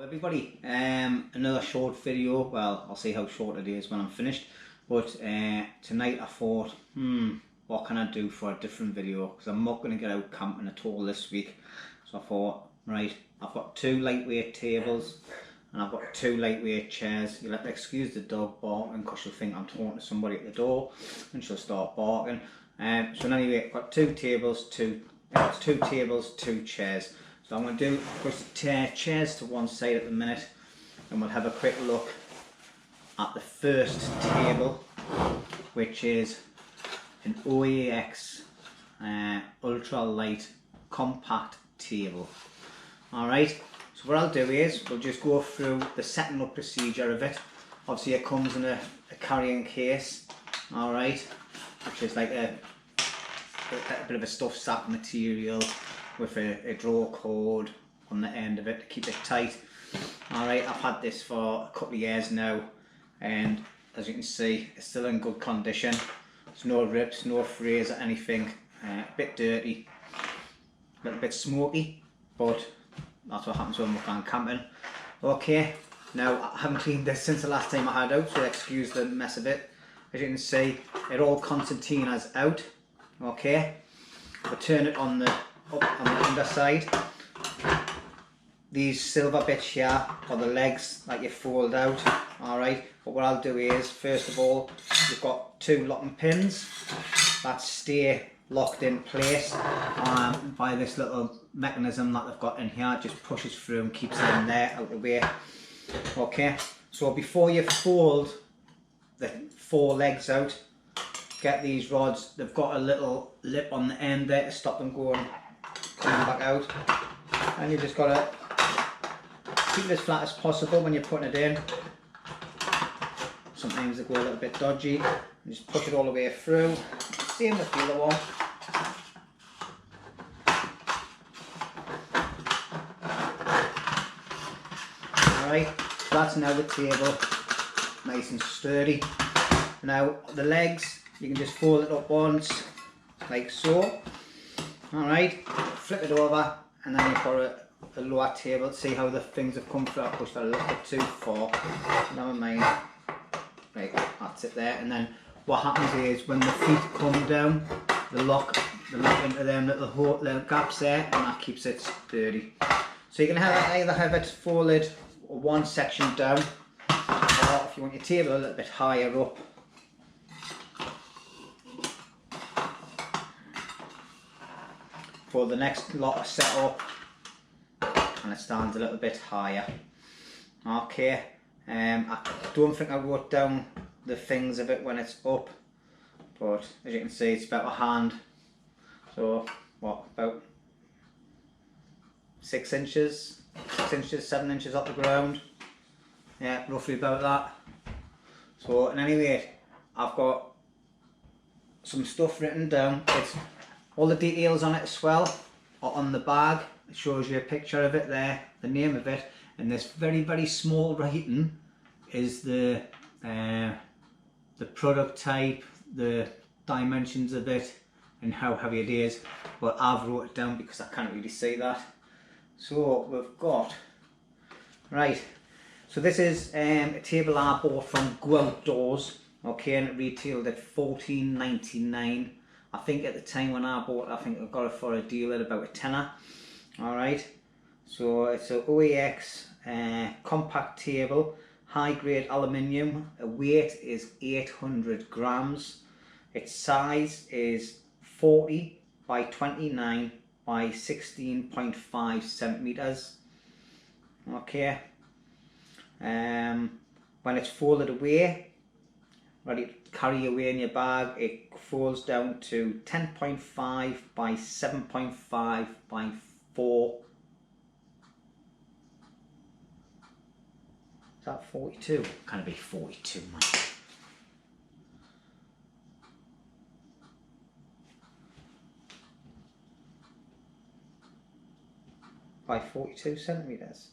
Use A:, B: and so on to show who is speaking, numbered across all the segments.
A: Everybody, another short video. Well, I'll see how short it is when I'm finished, but tonight I thought, what can I do for a different video, because I'm not going to get out camping at all this week. So I thought, right, I've got 2 lightweight tables and I've got 2 lightweight chairs. You'll have to excuse the dog barking because she'll think I'm talking to somebody at the door and she'll start barking. So anyway, I've got 2 tables, 2 chairs. So I'm going to push the chairs to one side at the minute, and we'll have a quick look at the first table, which is an OAX ultralight compact table. Alright, so what I'll do is we'll just go through the setting up procedure of it. Obviously it comes in a carrying case, alright, which is like a bit of a stuffed sack material with a draw cord on the end of it to keep it tight. Alright, I've had this for a couple of years now, and as you can see, it's still in good condition. There's no rips, no frays or anything. A bit dirty, a little bit smoky, but that's what happens when we're going camping. Okay, now I haven't cleaned this since the last time I had out, so excuse the mess of it. As you can see, it all concertina's out. Okay, we'll turn it on the underside. These silver bits here are the legs that you fold out. Alright, but what I'll do is, first of all, you've got 2 locking pins that stay locked in place by this little mechanism that they've got in here. It just pushes through and keeps it in there out of the way. Okay, so before you fold the 4 legs out, get these rods. They've got a little lip on the end there to stop them coming back out, and you just got to keep it as flat as possible when you're putting it in. Sometimes they go a little bit dodgy. You just push it all the way through. Same with the other one. Alright, so that's now the table, nice and sturdy. Now the legs, you can just fold it up once, like so. Alright, flip it over, and then you've got a lower table. See how the things have come through. I pushed that a little bit too far. Never mind. Right, that's it there. And then what happens is when the feet come down, they lock into them little gaps there, and that keeps it sturdy. So you can either have it folded one section down, or if you want your table a little bit higher up, for the next lot of setup, and it stands a little bit higher. Okay, I don't think I wrote down the things of it when it's up, but as you can see, it's about a hand. So what, about 6 inches, 7 inches off the ground. Yeah, roughly about that. So in any way, I've got some stuff written down. It's all the details on it as well are on the bag. It shows you a picture of it there, the name of it, and this very small writing is the product type, the dimensions of it, and how heavy it is. But I've wrote it down because I can't really see that. So we've got, right, so this is a table I bought from Go Outdoors. Okay, and it retailed at $14.99. I think at the time when I bought it, I think I got it for a deal at about a tenner. Alright, so it's an OAX compact table, high grade aluminium. A weight is 800 grams. Its size is 40 by 29 by 16.5 centimeters. Okay, when it's folded away, ready to carry away in your bag, it folds down to 10.5 by 7.5 by 4. Is that 42? Can it be 42, man? By 42 centimeters.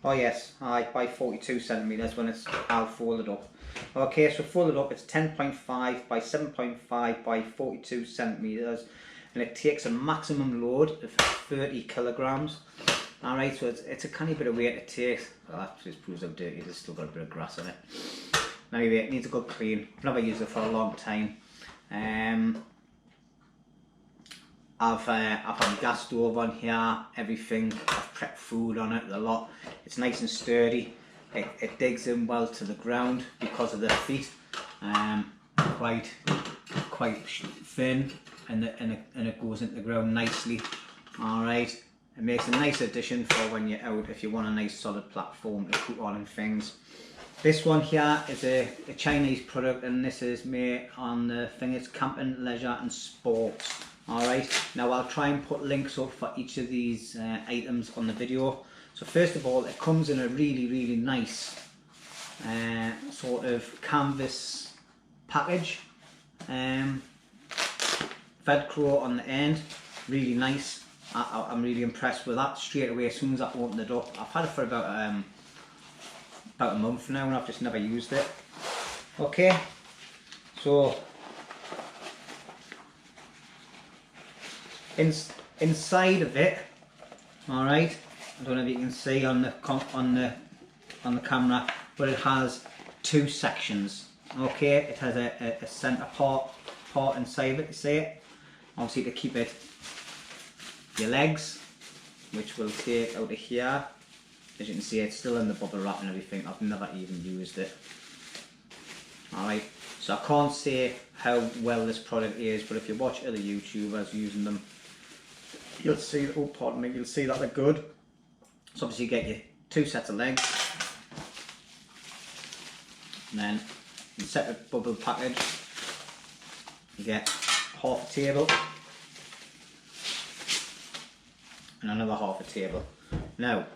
A: Oh yes, by 42 centimeters when it's all folded up. Okay, so folded up, it's 10.5 by 7.5 by 42 centimeters, and it takes a maximum load of 30 kilograms. Alright, so it's a canny bit of weight to take. Well, that just proves how dirty it is. Still got a bit of grass on it. Anyway, it needs a good clean. I've never used it for a long time. I've had gas stove on here, everything. I've prepped food on it a lot. It's nice and sturdy. It digs in well to the ground because of the feet. Quite thin, and it goes into the ground nicely. All right. It makes a nice addition for when you're out, if you want a nice solid platform to put on and things. This one here is a Chinese product, and this is made on the thing. It's camping, leisure and sports. Alright, now I'll try and put links up for each of these items on the video. So first of all, it comes in a really nice sort of canvas package. Velcro on the end, really nice. I'm really impressed with that straight away as soon as I opened it up. I've had it for about a month now and I've just never used it. Okay, so inside of it, all right, I don't know if you can see on the camera, but it has two sections. Okay, it has a centre part inside of it. You see it? Obviously to keep it your legs, which will take out of here. As you can see, it's still in the bubble wrap and everything. I've never even used it. Alright, so I can't say how well this product is, but if you watch other YouTubers using them, you'll see, oh pardon me, you'll see that they're good. So obviously you get your two sets of legs, and then in separate bubble package you get half a table and another half a table. Now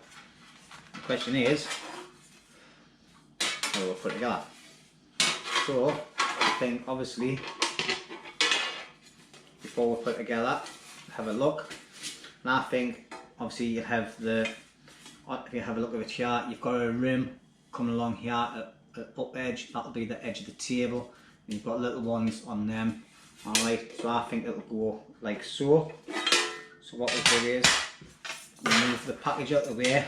A: the question is, how do we put it together? So I think obviously before we put it together, have a look, and I think obviously you have the, if you have a look at the chart, you've got a rim coming along here at the up edge, that'll be the edge of the table, and you've got little ones on them. Alright, so I think it'll go like so. So what we'll do is remove the package out of the way.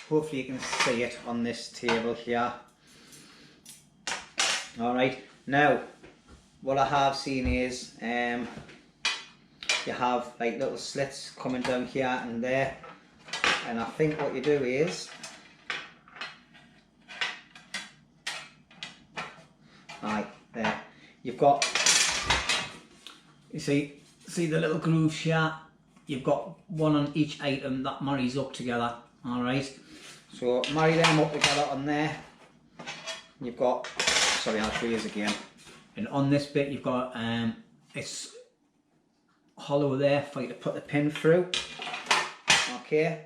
A: Hopefully you can see it on this table here. Alright, now what I have seen is you have like little slits coming down here and there, and I think what you do is right there, you've got, you see the little grooves here, you've got one on each item that marries up together. Alright, so marry them up together on there. You've got, sorry, I'll show you this again, and on this bit you've got it's hollow there for you to put the pin through. Okay,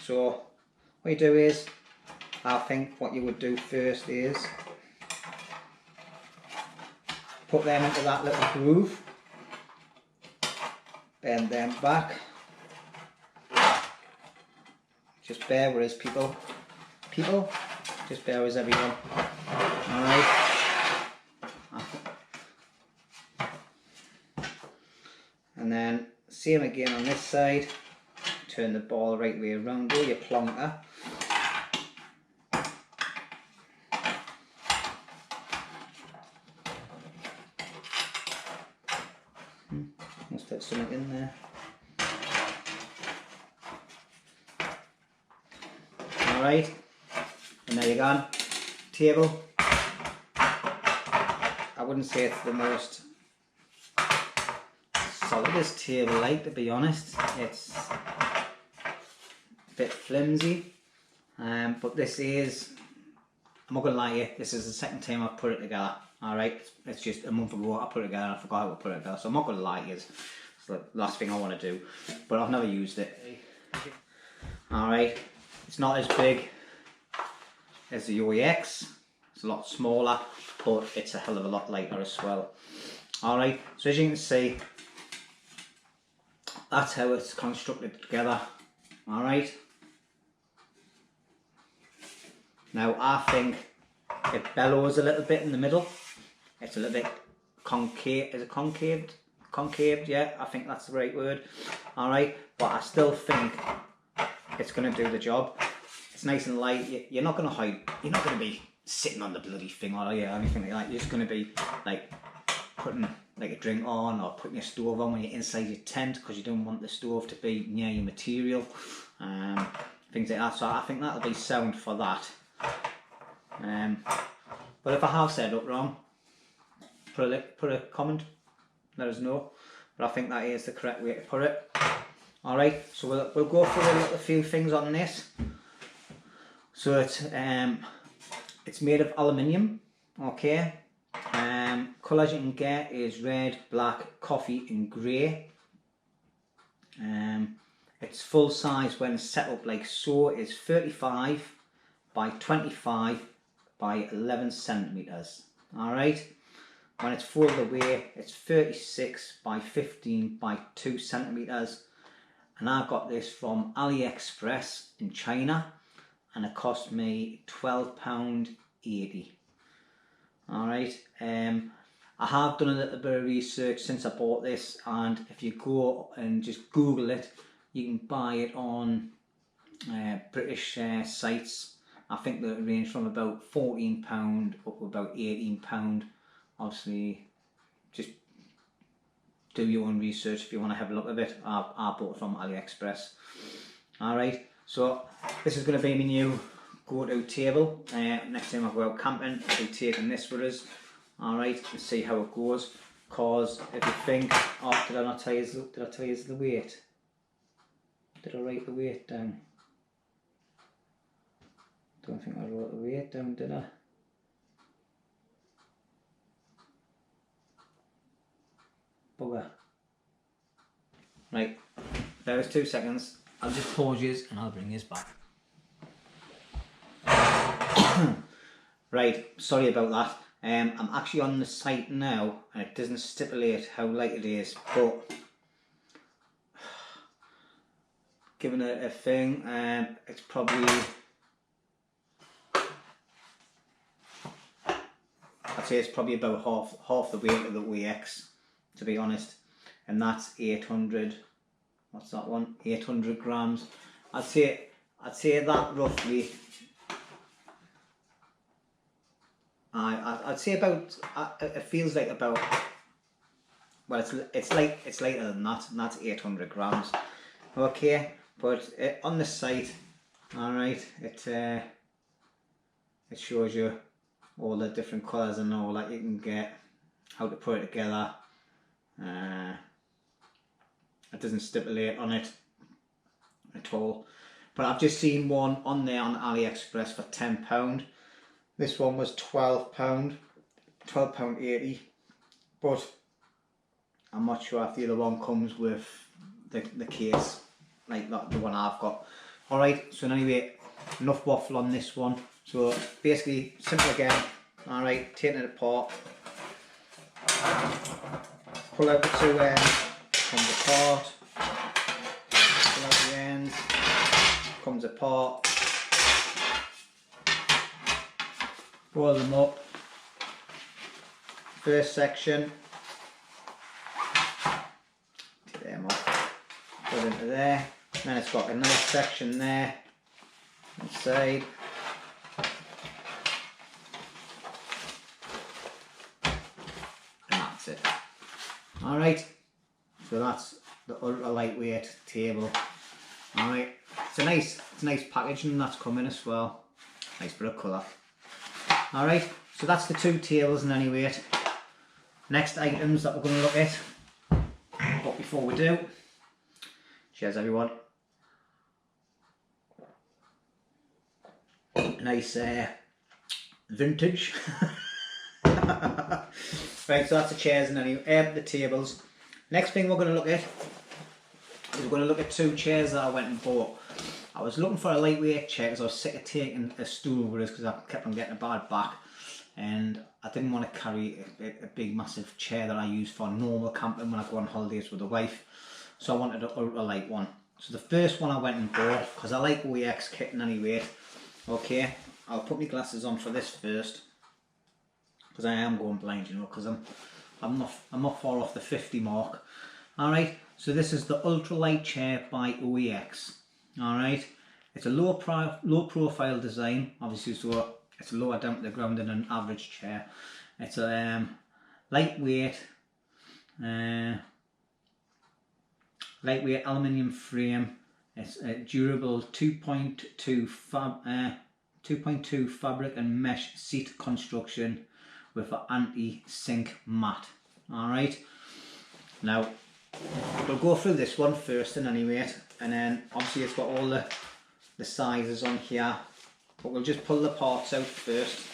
A: so what you do is, I think what you would do first is put them into that little groove, bend them back. Just bear with us, people, just bear with us, everyone. Alright, and then same again on this side, turn the ball right way around, do your plonker. Must have something in there. Alright, and there you go, table. I wouldn't say it's the most solidest table, like, to be honest. It's a bit flimsy, but this is, I'm not gonna lie to you, this is the second time I've put it together. Alright, it's just a month ago I put it together, I forgot how to put it together, so I'm not gonna lie to you, it's the last thing I want to do, but I've never used it. Alright, it's not as big as the UEX, it's a lot smaller, but it's a hell of a lot lighter as well. Alright, so as you can see, that's how it's constructed together. Alright, now I think it bellows a little bit in the middle. It's a little bit concave, is it concaved? Concaved, yeah, I think that's the right word. Alright, but I still think it's going to do the job. It's nice and light. You're not going to hide. You're not going to be sitting on the bloody thing or anything like that. You're just going to be like putting like a drink on or putting your stove on when you're inside your tent, because you don't want the stove to be near your material, things like that. So I think that'll be sound for that. But if I have said up wrong, put a comment, let us know. But I think that is the correct way to put it. Alright, so we'll go through a few things on this. So it's made of aluminium, okay. Colours you can get is red, black, coffee and grey. Its full size when set up like so is 35 by 25 by 11 centimetres. Alright, when it's folded away it's 36 by 15 by 2 centimetres, and I got this from AliExpress in China and it cost me £12.80. Alright, I have done a little bit of research since I bought this, and if you go and just Google it, you can buy it on British sites. I think they range from about £14 up to about £18. Obviously, just do your own research if you want to have a look at it. I bought it from AliExpress. Alright, so this is going to be my new go-to table. Next time I go out camping, I'll be taking this with us. Alright, and see how it goes. Cause if you think, oh, did I not tell you the weight? Did I write the weight down? Don't think I wrote the weight down, did I? Bugger. Right, there was 2 seconds. I'll just pause you and I'll bring this back. Right, sorry about that. I'm actually on the site now and it doesn't stipulate how light it is, but given it a thing, it's probably, I'd say it's probably about half the weight of the OEX, to be honest, and that's 800. What's that one? 800 grams. I'd say that roughly. I'd say about. It feels like about. Well, it's lighter than that, and that's 800 grams. Okay, but on the site, all right, it shows you all the different colours and all that you can get, how to put it together. It doesn't stipulate on it at all, but I've just seen one on there on AliExpress for £10. This one was £12.80, but I'm not sure if the other one comes with the case like that, the one I've got. Alright, so anyway, enough waffle on this one. So basically, simple again. Alright, taking it apart, pull out the 2 ends, comes apart, pull out the ends, comes apart, roll them up. First section, take them off, put it into there, and then it's got another section there inside. Alright, so that's the ultra lightweight table. Alright, it's a nice packaging that's coming as well. Nice bit of colour. Alright, so that's the 2 tables in any weight. Next items that we're going to look at. But before we do, cheers everyone. Nice vintage. Right, so that's the chairs and the tables. Next thing we're going to look at is we're going to look at 2 chairs that I went and bought. I was looking for a lightweight chair because I was sick of taking a stool with us because I kept on getting a bad back, and I didn't want to carry a big massive chair that I use for normal camping when I go on holidays with the wife. So I wanted an ultralight one. So the first one I went and bought, because I like OEX kit in any weight. Okay, I'll put my glasses on for this first, because I am going blind, you know, because I'm not far off the 50 mark. Alright, so this is the ultralight chair by OEX. Alright, it's a low profile design, obviously, so it's lower down to the ground than an average chair. It's a lightweight aluminium frame. It's a durable 2.2 fabric and mesh seat construction with an anti-sink mat. Alright, now we'll go through this one first in any rate, and then obviously it's got all the sizes on here, but we'll just pull the parts out first.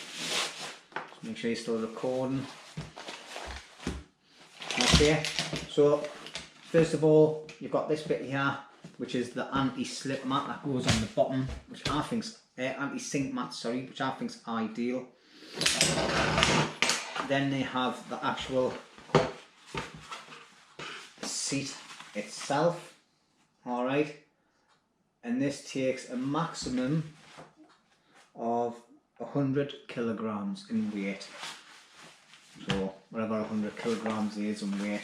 A: Just make sure you're still recording. Okay, so first of all, you've got this bit here, which is the anti-slip mat that goes on the bottom, which I think's anti-sink mat, sorry, which I think's ideal. Then they have the actual seat itself, alright, and this takes a maximum of 100 kilograms in weight. So whatever 100 kilograms is in weight,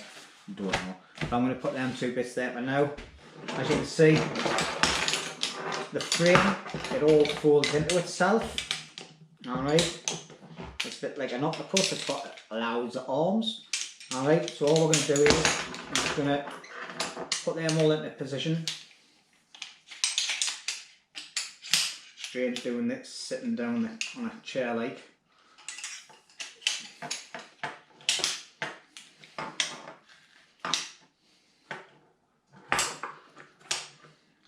A: I don't know. But I'm going to put them two bits there for now. As you can see, the frame, it all folds into itself. Alright, it's a bit like an octopus, it's got allows the arms. Alright, so all we're going to do is, I'm just going to put them all into position. Strange doing this sitting down on a chair like.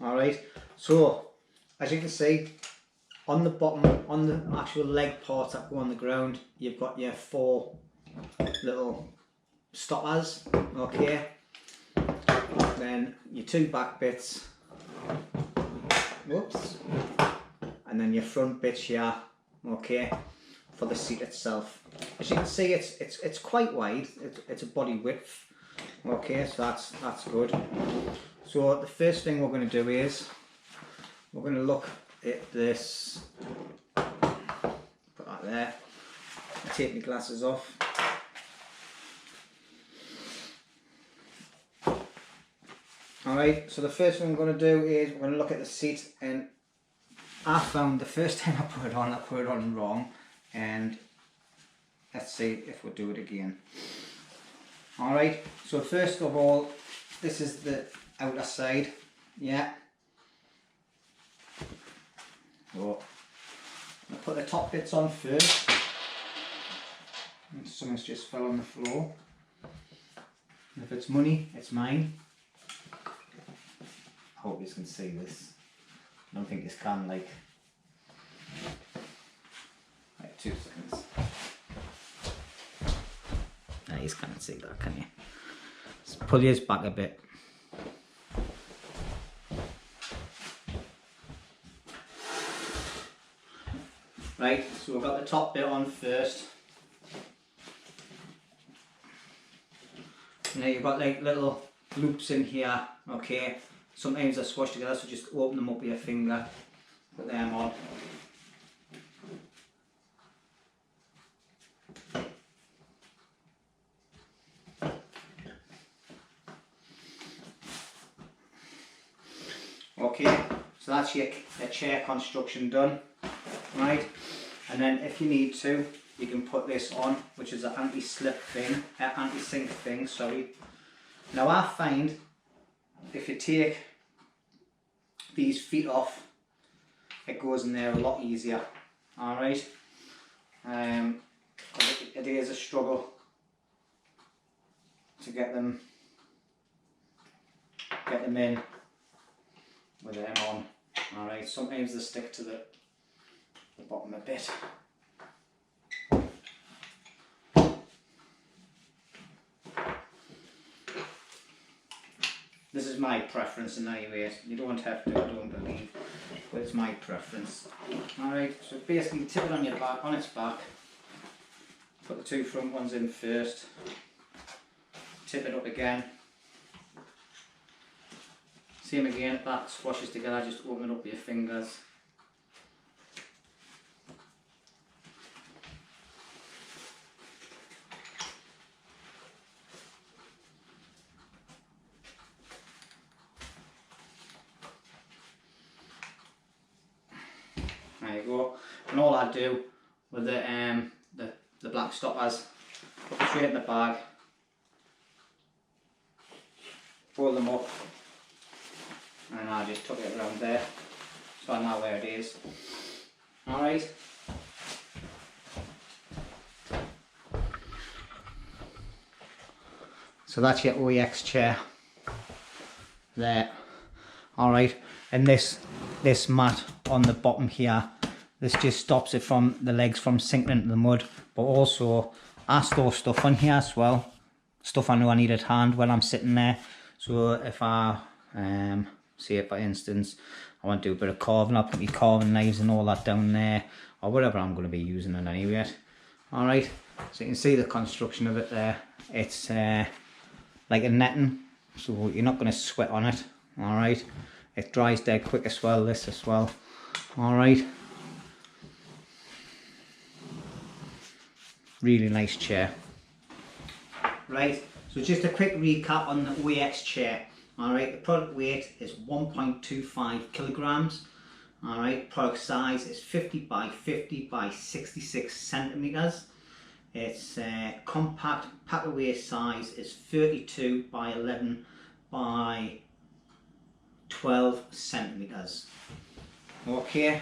A: Alright, so as you can see, on the bottom, on the actual leg parts that go on the ground, you've got your 4 little stoppers, okay, then your 2 back bits, whoops, and then your front bits here, okay, for the seat itself. As you can see, it's quite wide, it's a body width, okay, so that's good. So the first thing we're going to do is we're going to look at this, put that there, I'll take my glasses off. Alright, so the first thing we're going to do is we're going to look at the seat, and I found the first time I put it on wrong, and let's see if we'll do it again. Alright, so first of all, this is the outer side, yeah. So I'll put the top bits on first. And something's just fell on the floor. If it's money, it's mine. I hope you can see this. I don't think this can, like. Right, 2 seconds. No, you can't see that, can you? Just pull yours back a bit. Right, so we've got the top bit on first. Now you've got like little loops in here, okay. Sometimes they're squashed together, so just open them up with your finger, put them on. Okay, so that's your chair construction done, right? And then if you need to, you can put this on, which is an anti-slip thing, anti-sink thing, sorry. Now I find if you take these feet off, it goes in there a lot easier, alright? It is a struggle to get them in with them on, alright? Sometimes they stick to the bottom a bit. This is my preference in any way. You don't have to, I don't believe, but it's my preference. Alright, so basically tip it on your back, on its back. Put the 2 front ones in first. Tip it up again. Same again, back squashes together, just open it up with your fingers. you go. And all I do with the black stoppers, put them straight in the bag, fold them up, and I just tuck it around there so I know where it is. Alright. So that's your OEX chair there. Alright, and this mat on the bottom here, this just stops it from the legs from sinking into the mud. But also I store stuff on here as well, stuff I know I need at hand when I'm sitting there. So if I say for instance I want to do a bit of carving, I'll put my carving knives and all that down there, or whatever I'm going to be using it anyway. Alright, so you can see the construction of it there. It's like a netting, so you're not going to sweat on it. Alright, it dries dead quick as well, this as well. Alright, really nice chair. Right, so just a quick recap on the OEX chair. Alright, the product weight is 1.25 kilograms. Alright, product size is 50 by 50 by 66 centimeters. Its compact pack away size is 32 by 11 by 12 centimeters. Okay,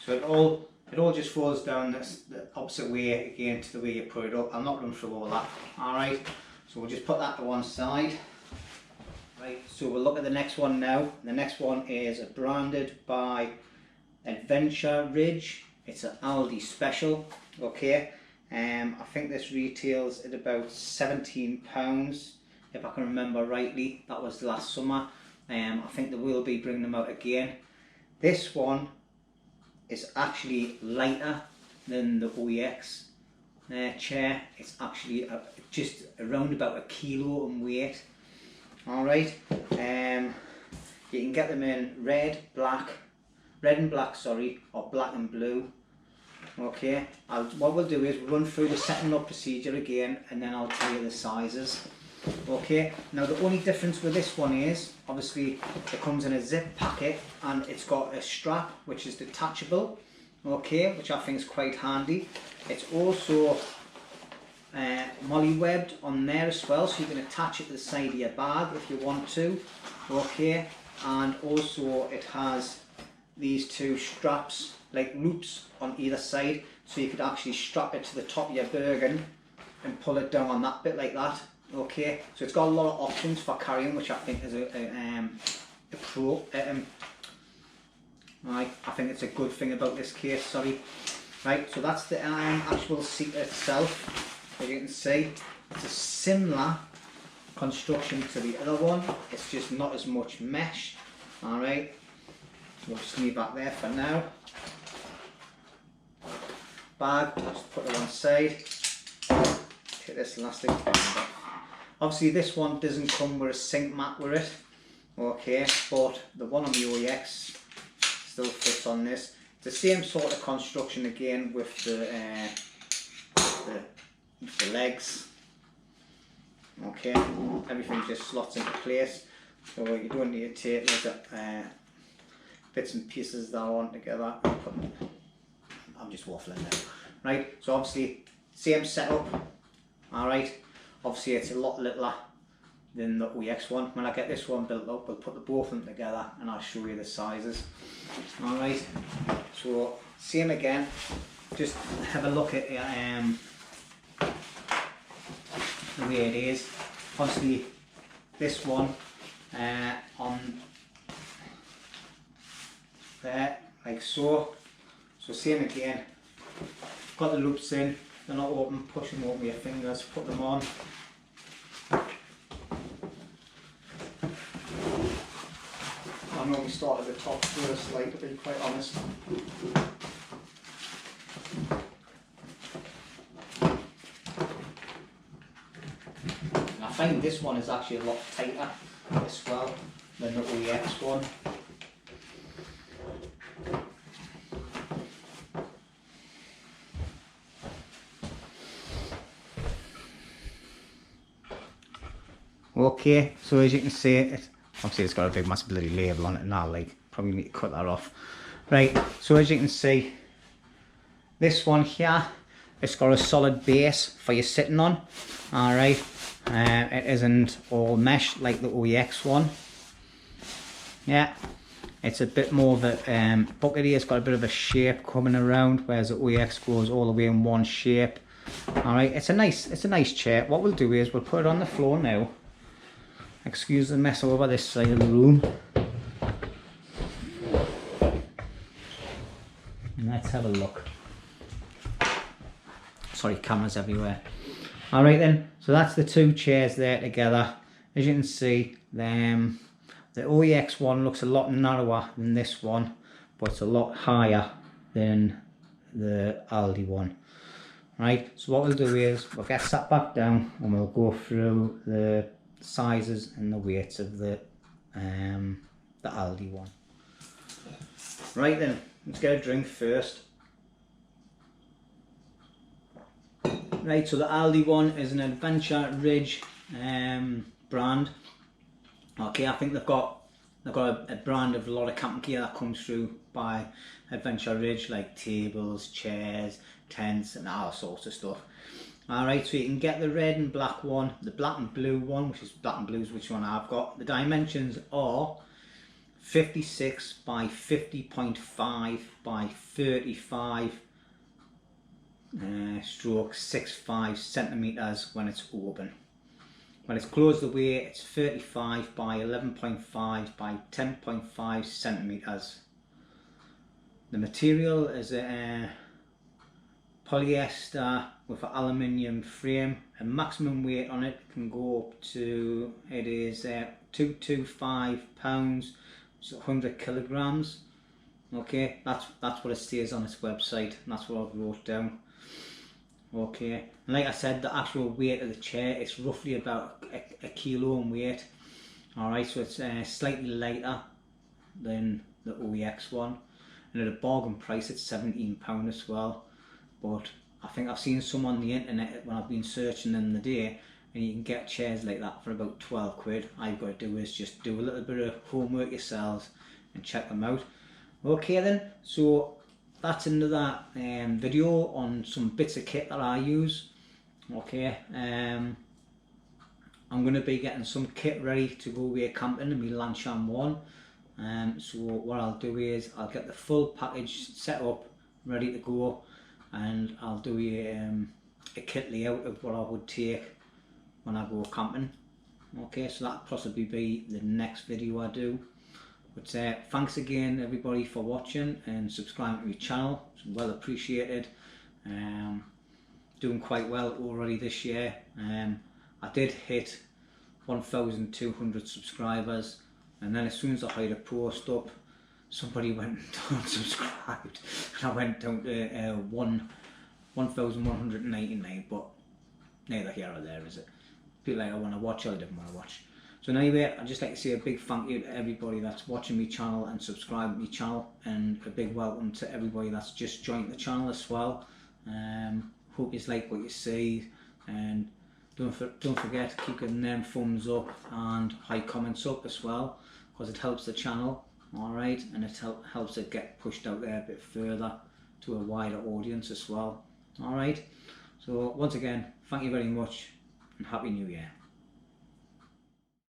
A: so it all just falls down the opposite way again to the way you put it up. I'll not run through all that. Alright, so we'll just put that to one side. Right, so we'll look at the next one now. The next one is branded by Adventure Ridge. It's an Aldi special. Okay, I think this retails at about £17 if I can remember rightly. That was last summer. I think they will be bringing them out again. This one is actually lighter than the OEX chair. It's actually just around about 1 kilo in weight. Alright, you can get them in red and black, sorry, or black and blue. Okay, what we'll do is run through the setting up procedure again, and then I'll tell you the sizes. Okay, now the only difference with this one is, obviously it comes in a zip packet and it's got a strap which is detachable, okay, which I think is quite handy. It's also molly-webbed on there as well, so you can attach it to the side of your bag if you want to. Okay, and also it has these two straps, like loops on either side, so you could actually strap it to the top of your Bergen and pull it down on that bit like that. Okay, so it's got a lot of options for carrying, which I think is a pro. Right, I think it's a good thing about this case. Sorry. Right, so that's the actual seat itself. As you can see, it's a similar construction to the other one. It's just not as much mesh. All right, we'll just leave that there for now. Bag, just put it on side. Take this elastic. Obviously this one doesn't come with a sink mat with it, okay, but the one on the OEX still fits on this. It's the same sort of construction again with the legs, okay, everything just slots into place, so you don't need to take like bits and pieces that I want together and put them. I'm just waffling now. Right, so obviously same setup, alright. Obviously it's a lot littler than the OEX one. When I get this one built up, we'll put the both of them together and I'll show you the sizes. Alright, so same again, just have a look at the way it is. Obviously this one on there, like so. So same again, got the loops in, they're not open, push them open with your fingers, put them on. I normally start at the top first, like, to be quite honest. And I find this one is actually a lot tighter as well than the OEX one. Okay, so as you can see, obviously it's got a big massive bloody label on it now, like, probably need to cut that off. Right, so as you can see, This one here, it's got a solid base for you sitting on. Alright, it isn't all mesh like the OEX one. Yeah, it's a bit more of a bucket here. It's got a bit of a shape coming around, whereas the OEX goes all the way in one shape. Alright, it's a nice chair. What we'll do is we'll put it on the floor now. Excuse the mess over this side of the room. And let's have a look. Sorry, cameras everywhere. Alright then, so that's the two chairs there together. As you can see, the OEX one looks a lot narrower than this one, but it's a lot higher than the Aldi one. Right, so what we'll do is we'll get sat back down and we'll go through the sizes and the weights of the Aldi one. Right then, let's get a drink first. Right, so the Aldi one is an Adventure Ridge brand. Okay, I think they've got a brand of a lot of camping gear that comes through by Adventure Ridge, like tables, chairs, tents and all sorts of stuff. Alright, so you can get the red and black one, the black and blue one, which is black and blue is which one I've got. The dimensions are 56 by 50.5 by 35 stroke 65 centimeters when it's open. When it's closed away, it's 35 by 11.5 by 10.5 centimeters. The material is a polyester with an aluminium frame. A maximum weight on it can go up to, it is 225 pounds, so 100 kilograms. Okay, that's what it says on its website, and that's what I've wrote down. Okay, and like I said, the actual weight of the chair is roughly about a kilo in weight. Alright, so it's slightly lighter than the OEX one, and at a bargain price it's £17 as well. But I think I've seen some on the internet when I've been searching them the day, and you can get chairs like that for about 12 quid. All you've got to do is just do a little bit of homework yourselves and check them out. Okay then, so that's another video on some bits of kit that I use. Okay, I'm going to be getting some kit ready to go away camping in my Lancashire one. So what I'll do is I'll get the full package set up, ready to go, and I'll do a kit layout of what I would take when I go camping. Okay, so that'll possibly be the next video I do. But thanks again everybody for watching and subscribing to my channel. It's well appreciated. Doing quite well already this year. I did hit 1,200 subscribers, and then as soon as I had a post up, somebody went and unsubscribed, and I went down to 1,199. But neither here or there, is it? People like I want to watch, or I didn't want to watch. So anyway, I'd just like to say a big thank you to everybody that's watching my channel and subscribing to my channel, and a big welcome to everybody that's just joined the channel as well. Hope you like what you see, and don't forget to keep giving them thumbs up and high comments up as well, because it helps the channel. Alright, and it helps it get pushed out there a bit further to a wider audience as well. Alright, so once again, thank you very much and Happy New Year.